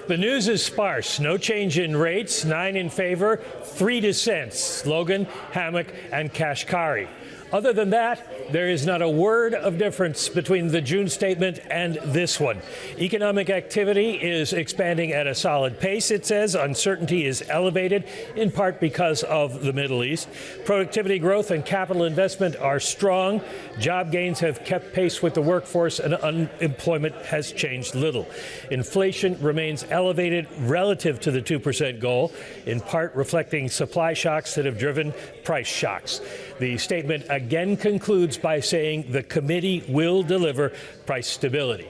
The news is sparse. No change in rates, 9 in favor, 3 dissents, Logan, Hammock, and Kashkari. Other than that, there is not a word of difference between the June statement and this one. Economic activity is expanding at a solid pace, it says. Uncertainty is elevated, in part because of the Middle East. Productivity growth and capital investment are strong. Job gains have kept pace with the workforce, and unemployment has changed little. Inflation remains elevated relative to the 2% goal, in part reflecting supply shocks that have driven price shocks. The statement again concludes by saying the committee will deliver price stability.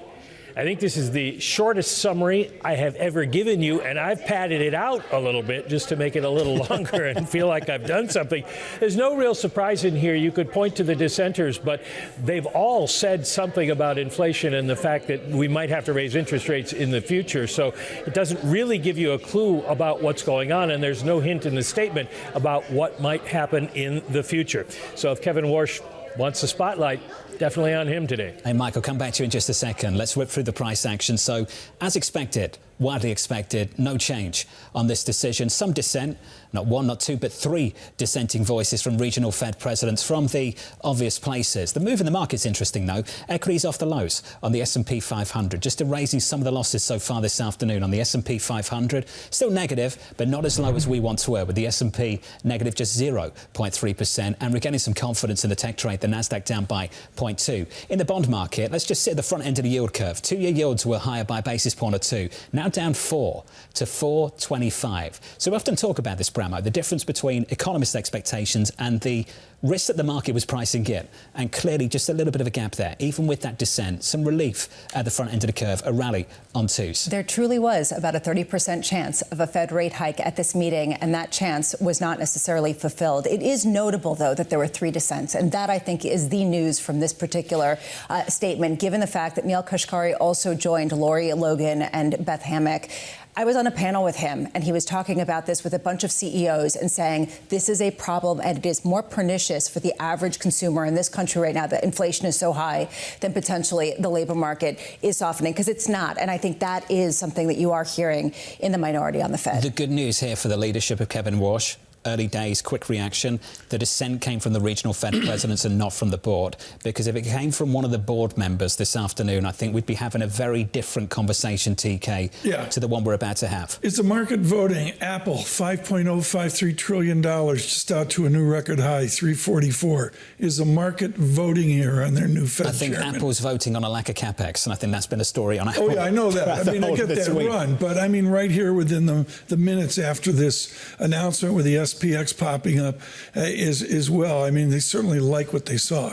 I think this is the shortest summary I have ever given you, and I've padded it out a little bit just to make it a little longer and feel like I've done something. There's no real surprise in here. You could point to the dissenters, but they've all said something about inflation and the fact that we might have to raise interest rates in the future. So it doesn't really give you a clue about what's going on, and there's no hint in the statement about what might happen in the future. So if Kevin Warsh wants the spotlight, definitely on him today. Hey, Mike, I'll come back to you in just a second. Let's whip through the price action. So, as expected, widely expected, no change on this decision. Some dissent, not one, not two, but three dissenting voices from regional Fed presidents from the obvious places. The move in the market's interesting, though. Equities off the lows on the S&P 500, just erasing some of the losses so far this afternoon on the S&P 500. Still negative, but not as low as we once were, with the S&P negative just 0.3%. And we're getting some confidence in the tech trade, the Nasdaq down by 0.2. In the bond market, let's just sit at the front end of the yield curve. Two-year yields were higher by a basis point or two. Now down 4 to 4.25. So we often talk about this, Bramo, the difference between economist expectations and the risk that the market was pricing in. And clearly just a little bit of a gap there. Even with that dissent, some relief at the front end of the curve, a rally on twos. There truly was about a 30% chance of a Fed rate hike at this meeting, and that chance was not necessarily fulfilled. It is notable, though, that there were 3 dissents, and that, I think, is the news from this particular statement, given the fact that Neil Kashkari also joined Lori Logan and Beth Hammock. I was on a panel with him, and he was talking about this with a bunch of CEOs and saying this is a problem, and it is more pernicious for the average consumer in this country right now that inflation is so high than potentially the labor market is softening, because it's not. And I think that is something that you are hearing in the minority on the Fed. The good news here for the leadership of Kevin Warsh. Early days, quick reaction. The dissent came from the regional Fed presidents and not from the board. Because if it came from one of the board members this afternoon, I think we'd be having a very different conversation, TK, to the one we're about to have. It's a market voting. Apple, $5.053 trillion, just out to a new record high, 344, is a market voting here on their new Fed I think chairman. Apple's voting on a lack of capex, and I think that's been a story on Apple. Oh, yeah, I know that. I mean, I get that run. But, I mean, right here within the minutes after this announcement with the SPX popping up is well. I mean, they certainly like what they saw.